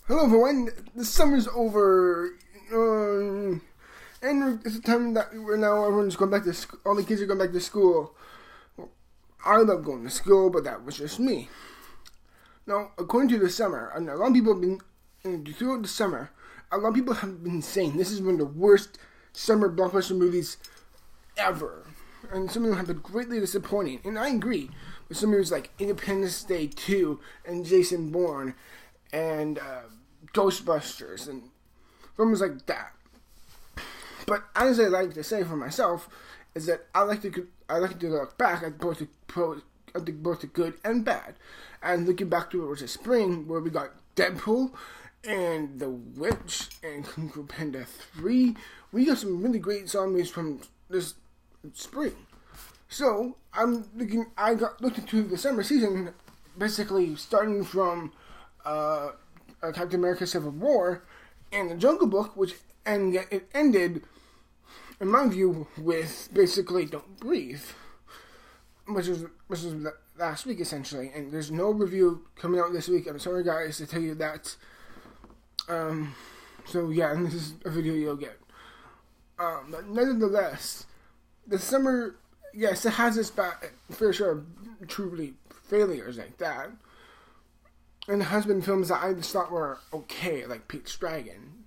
Hello everyone, the summer's over, and it's the time that we're now everyone's going back to school, all the kids are going back to school. Well, I love going to school, but that was just me. Now, according to the summer, and a lot of people have been, throughout the summer, a lot of people have been saying this is one of the worst summer blockbuster movies ever. And some of them have been greatly disappointing, and I agree. With some movies like Independence Day 2 and Jason Bourne, and Ghostbusters and films like that. But as I like to say for myself, is that I like to look back at both the good and bad, and looking back to it was a spring where we got Deadpool and The Witch and Kung Fu Panda 3. We got some really great zombies from this spring. So I looked into the summer season, basically starting from Captain America: Civil War and The Jungle Book, and it ended, in my view, with basically Don't Breathe, which was last week essentially. And there's no review coming out this week. I'm sorry, guys, to tell you that. So yeah, and this is a video you'll get. But nevertheless, the summer, yes, it has its fair share of truly failures like that. And there has been films that I just thought were okay, like Pete's Dragon.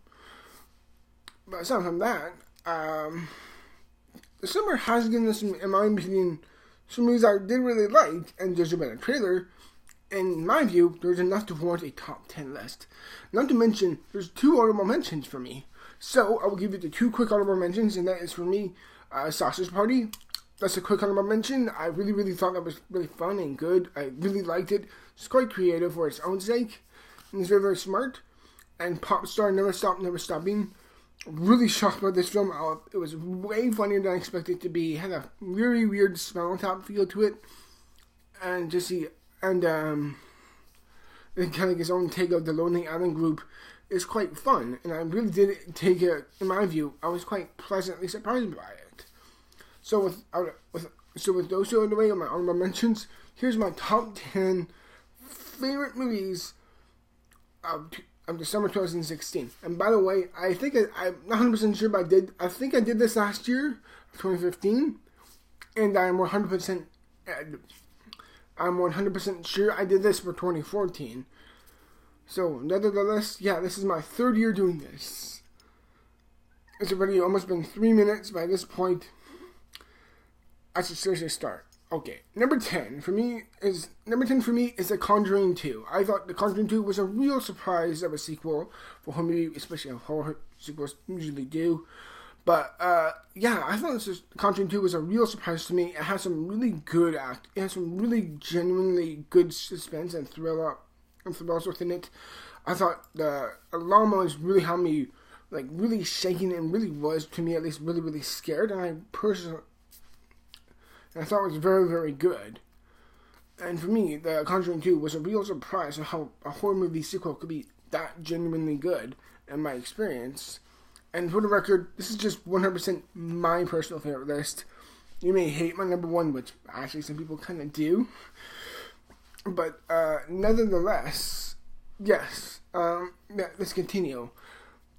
But aside from that, the summer has given us, in my opinion, some movies I did really like, and there's a better trailer. In my view, there's enough to warrant a top 10 list. Not to mention, there's 2 honorable mentions for me. So, I will give you the 2 quick honorable mentions, and that is for me, Sausage Party. That's a quick honorable mention. I really thought that was really fun and good. I really liked it. It's quite creative for its own sake. And it's very smart. And Popstar, Never Stop, Never Stopping. Really shocked by this film. It was way funnier than I expected it to be. It had a really weird Spinal Tap feel to it. And it kind of its own take of the Lonely Island group is quite fun. And I really did take it, in my view, I was quite pleasantly surprised by it. So with those 2 out of the way, of my honorable mentions, here's my top 10 favorite movies of the summer 2016. And by the way, I think I'm not 100% sure, but I think I did this last year, 2015, and I'm 100% sure I did this for 2014. So, nevertheless, yeah, this is my 3rd year doing this. It's already almost been 3 minutes by this point. I should seriously start. Okay, number 10 for me is The Conjuring 2. I thought The Conjuring 2 was a real surprise of a sequel for horror movie, especially how horror sequels usually do. But yeah, I thought The Conjuring 2 was a real surprise to me. It has some really good It has some really genuinely good suspense and thrills within it. I thought the alarm really had me really shaking, and really was, to me at least, really scared. And I thought it was very good. And for me, The Conjuring 2 was a real surprise of how a horror movie sequel could be that genuinely good, in my experience. And for the record, this is just 100% my personal favorite list. You may hate my number 1, which actually some people kind of do. But nevertheless, yes. Let's continue.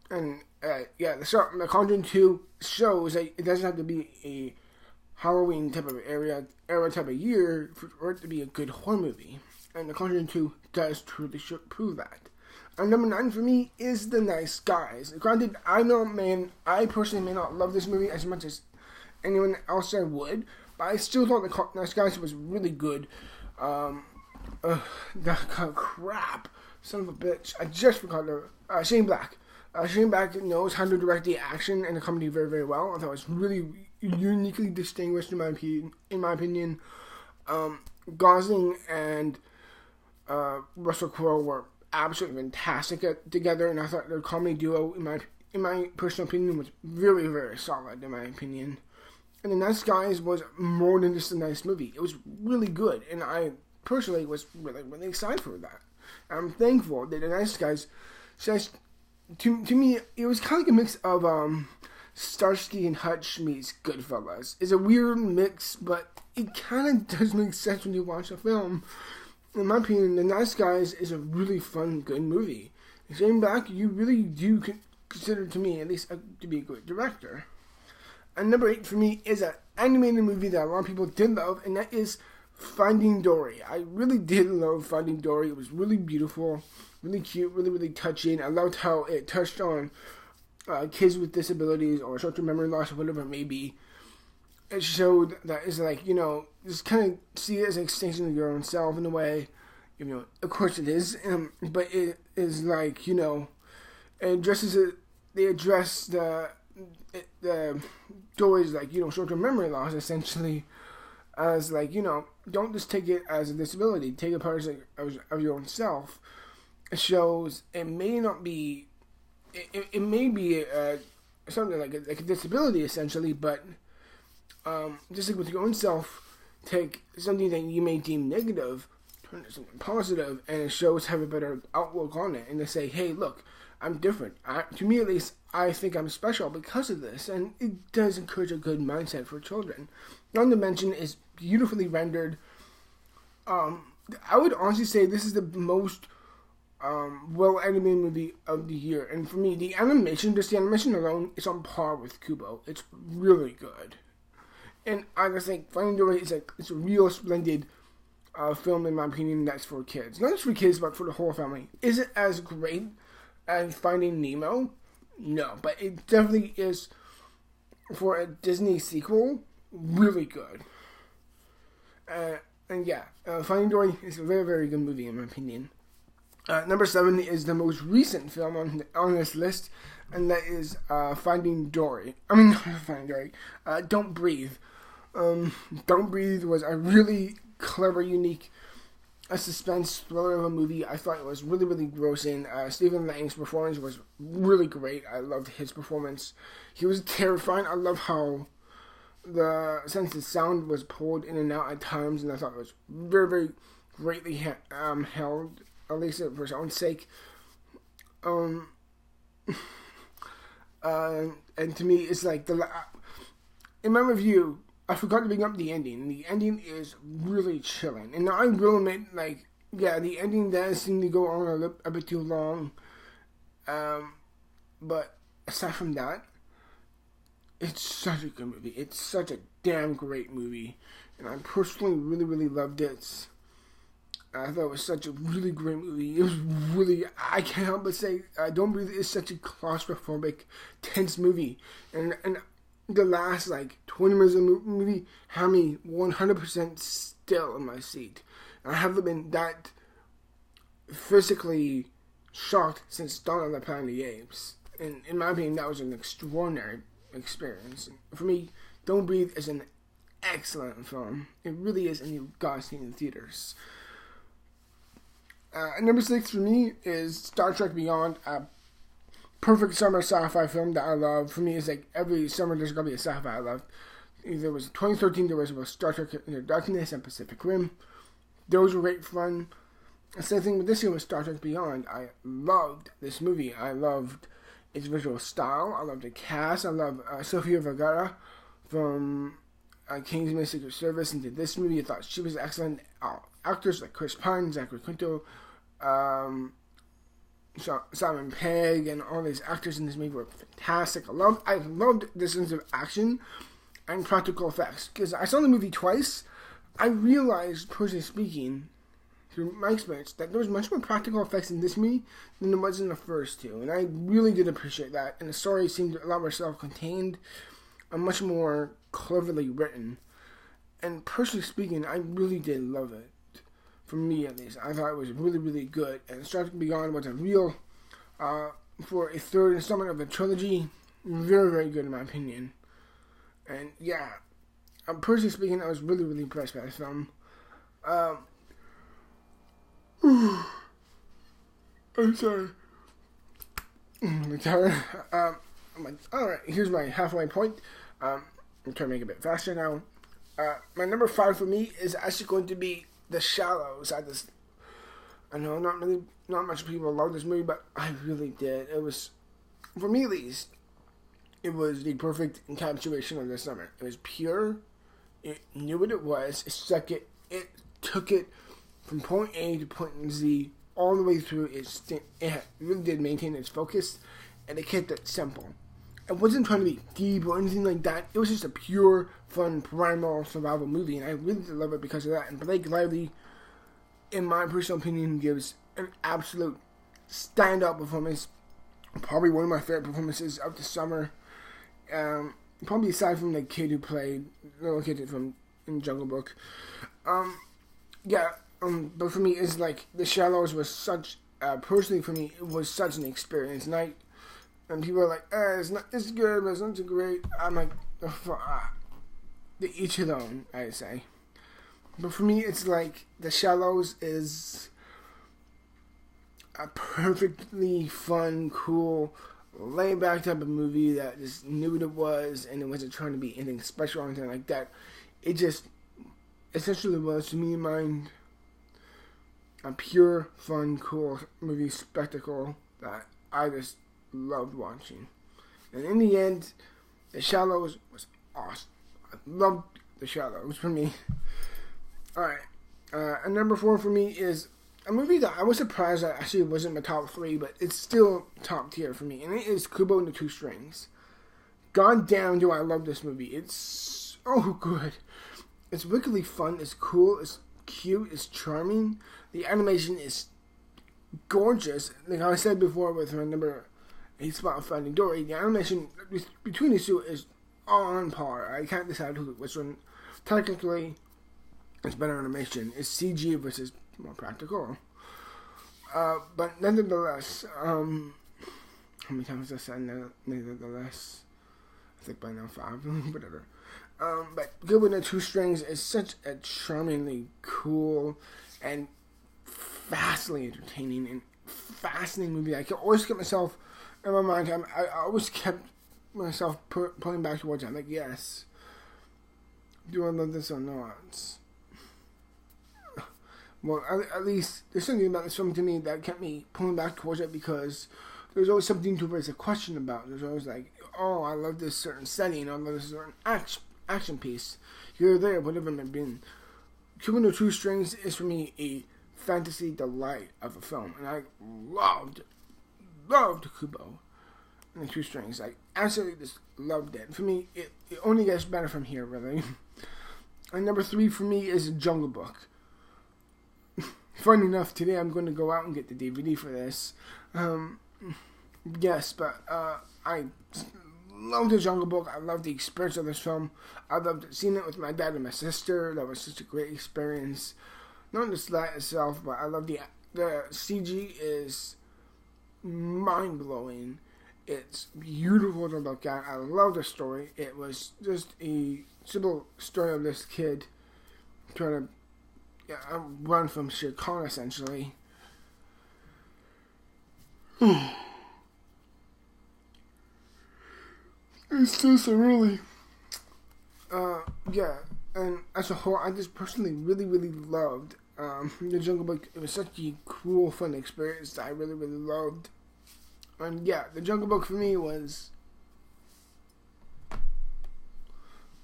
And The Conjuring 2 shows that it doesn't have to be a Halloween type of era type of year for it to be a good horror movie. And The Conjuring 2 does truly prove that. And number 9 for me is The Nice Guys. Granted, I personally may not love this movie as much as anyone else I would, but I still thought The Nice Guys was really good. Crap. Son of a bitch. I just forgot Shane Black. Shane Black knows how to direct the action and the comedy very well. I thought it was really uniquely distinguished in my opinion. Gosling and Russell Crowe were absolutely fantastic together, and I thought their comedy duo, in my personal opinion, was very solid, in my opinion. And The Nice Guys was more than just a nice movie. It was really good, and I personally was really excited for that. I'm thankful that The Nice Guys, to me, it was kind of like a mix of Starsky and Hutch meets Goodfellas. It's a weird mix, but it kind of does make sense when you watch the film. In my opinion, The Nice Guys is a really fun, good movie. Shane Black, you really do consider, to me at least, to be a good director. And number 8 for me is an animated movie that a lot of people did love, and that is Finding Dory. I really did love Finding Dory. It was really beautiful, really cute, really, really touching. I loved how it touched on kids with disabilities or short-term memory loss or whatever it may be. It showed that it's like, just kind of see it as an extension of your own self in a way. Of course it is, but it is like, it addresses it. They address the Dory's like, short-term memory loss essentially as like, don't just take it as a disability. Take it part of your own self. It shows it may not be, it may be something like a disability essentially, but just like with your own self, take something that you may deem negative, turn it something positive, and it shows have a better outlook on it, and to say, hey, look, I'm different. To me, at least, I think I'm special because of this, and it does encourage a good mindset for children. Not to mention, it's beautifully rendered. I would honestly say this is the most well-animated movie of the year, and for me, the animation alone, is on par with Kubo. It's really good. And I just think Finding Dory is it's a real splendid film, in my opinion, that's for kids. Not just for kids, but for the whole family. Is it as great as Finding Nemo? No, but it definitely is, for a Disney sequel, really good. Finding Dory is a very, very good movie, in my opinion. Number 7 is the most recent film on this list, and that is Finding Dory. Finding Dory. Don't Breathe. Don't Breathe was a really clever, unique, suspense thriller of a movie. I thought it was really, really grossing. Stephen Lang's performance was really great. I loved his performance. He was terrifying. I love how the sense of sound was pulled in and out at times, and I thought it was very, very greatly held, at least for his own sake. And to me, it's like in my review, I forgot to bring up the ending. The ending is really chilling. And I will admit, the ending does seem to go on a bit too long. But aside from that, it's such a good movie. It's such a damn great movie. And I personally really, really loved it. I thought it was such a really great movie. It was really, I can't help but say, Don't Breathe is such a claustrophobic, tense movie. And the last 20 minutes of the movie had me 100% still in my seat. And I haven't been that physically shocked since Dawn of the Planet of the Apes. And in my opinion, that was an extraordinary experience. For me, Don't Breathe is an excellent film. It really is, and you've got to see it in theaters. Number 6 for me is Star Trek Beyond. Perfect summer sci-fi film that I love. For me, it's like every summer there's gonna be a sci-fi I love. There was 2013, there was Star Trek Into Darkness and Pacific Rim. Those were great fun. The same thing with this year with Star Trek Beyond. I loved this movie. I loved its visual style. I loved the cast. I love Sofia Vergara from Kingsman Secret Service and did this movie. I thought she was excellent. Actors like Chris Pine, Zachary Quinto, Simon Pegg, and all these actors in this movie were fantastic. I loved the sense of action and practical effects. Because I saw the movie twice, I realized, personally speaking, through my experience, that there was much more practical effects in this movie than there was in the first two. And I really did appreciate that. And the story seemed a lot more self-contained and much more cleverly written. And personally speaking, I really did love it. For me, at least, I thought it was really, really good. And Star Trek Beyond was a real, for a third installment of the trilogy, very, very good in my opinion. And yeah, personally speaking, I was really, really impressed by this film. I'm sorry. I'm tired. I'm like, alright, here's my halfway point. I'm trying to make it a bit faster now. My number 5 for me is actually going to be The Shallows. I know not much people love this movie, but I really did. It was, for me at least, it was the perfect encapsulation of the summer. It was pure. It knew what it was. It took it from point A to point Z all the way through, it really did maintain its focus, and it kept it simple. It wasn't trying to be deep or anything like that. It was just a pure, fun, primal survival movie, and I really did love it because of that. And Blake Lively, in my personal opinion, gives an absolute stand-up performance. Probably one of my favorite performances of the summer. Probably aside from the kid who played, the little kid from in Jungle Book. But for me, it's like The Shallows was such, personally for me, it was such an experience. And people are like, it's good, but it's not too great. I'm like, each their own, I say. But for me, it's like The Shallows is a perfectly fun, cool, laid back type of movie that just knew what it was, and it wasn't trying to be anything special or anything like that. It just essentially was, to me in mind, a pure, fun, cool movie spectacle that I just loved watching. And in the end, The Shallows was awesome. I loved The Shallows for me. Alright, and number 4 for me is a movie that I was surprised that actually wasn't my top 3, but it's still top tier for me, and it is Kubo and the Two Strings. God damn, do I love this movie. It's so good. It's wickedly fun, it's cool, it's cute, it's charming. The animation is gorgeous. Like I said before with my number 8 spot, Finding Dory, the animation between these two is on par. I can't decide which one technically is better animation. It's CG versus more practical. But nevertheless, how many times I said nevertheless? I think by now 5, whatever. But Good with the Two Strings is such a charmingly cool and vastly entertaining and fascinating movie. I can always get myself in my mind. I always kept myself pulling back towards it. I'm like, yes, do I love this or not? Well, at least there's something about this film to me that kept me pulling back towards it, because there's always something to raise a question about. There's always like, oh, I love this certain setting, I love this certain action piece, here or there, whatever it may be. Kubo and the Two Strings is for me a fantasy delight of a film, and I loved Kubo and the Two Strings. I absolutely just loved it. For me, it only gets better from here, really. And number 3 for me is Jungle Book. Funny enough, today I'm going to go out and get the DVD for this. Yes, but I love the Jungle Book. I love the experience of this film. I loved seeing it with my dad and my sister. That was such a great experience. Not just that itself, but I love the CG is mind-blowing. It's beautiful to look at. I love the story. It was just a simple story of this kid trying to run from Shere Khan, essentially. It's just a really, and as a whole, I just personally really, really loved the Jungle Book. It was such a cool, fun experience that I really, really loved. And yeah, the Jungle Book for me was,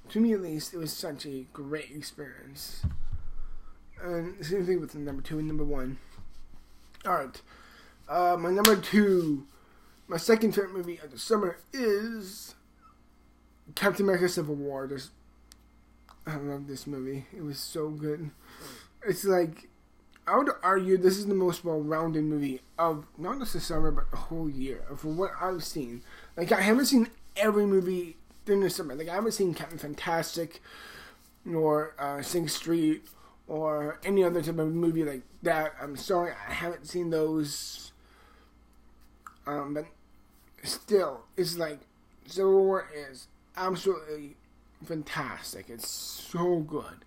to me at least, it was such a great experience. And the same thing with the number 2 and number 1. Alright. My number 2, my second favorite movie of the summer is Captain America Civil War. I love this movie. It was so good. It's like, I would argue this is the most well-rounded movie of not just the summer, but the whole year, from what I've seen. Like, I haven't seen every movie during the summer. Like, I haven't seen Captain Fantastic, nor Sing Street, or any other type of movie like that. I'm sorry, I haven't seen those. But still, it's like, Civil War is absolutely fantastic. It's so good.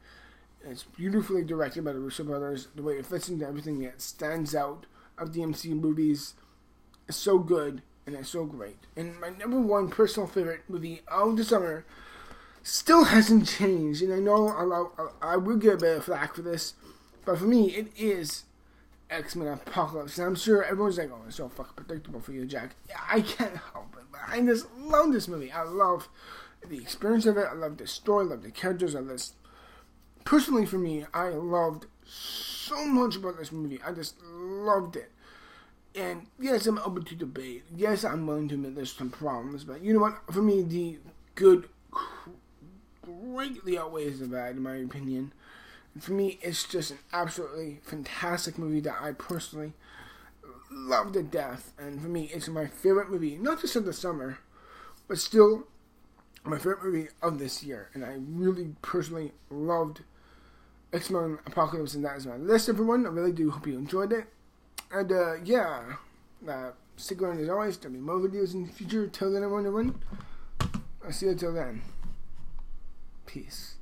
It's beautifully directed by the Russo brothers. The way it fits into everything that stands out of the MCU movies is so good, and it's so great. And my number 1 personal favorite movie of the summer still hasn't changed, and I know I will get a bit of flack for this, but for me, it is X-Men Apocalypse. And I'm sure everyone's like, oh, it's so fucking predictable for you, Jack. Yeah, I can't help it, but I just love this movie. I love the experience of it. I love the story. I love the characters. I love this. Personally, for me, I loved so much about this movie. I just loved it. And yes, I'm open to debate. Yes, I'm willing to admit there's some problems. But you know what? For me, the good greatly outweighs the bad, in my opinion. And for me, it's just an absolutely fantastic movie that I personally love to death. And for me, it's my favorite movie, not just of the summer, but still my favorite movie of this year. And I really personally loved X-Men Apocalypse, and that is my list, everyone. I really do hope you enjoyed it. And stick around as always. There'll be more videos in the future. Till then, everyone, I'll see you till then. Peace.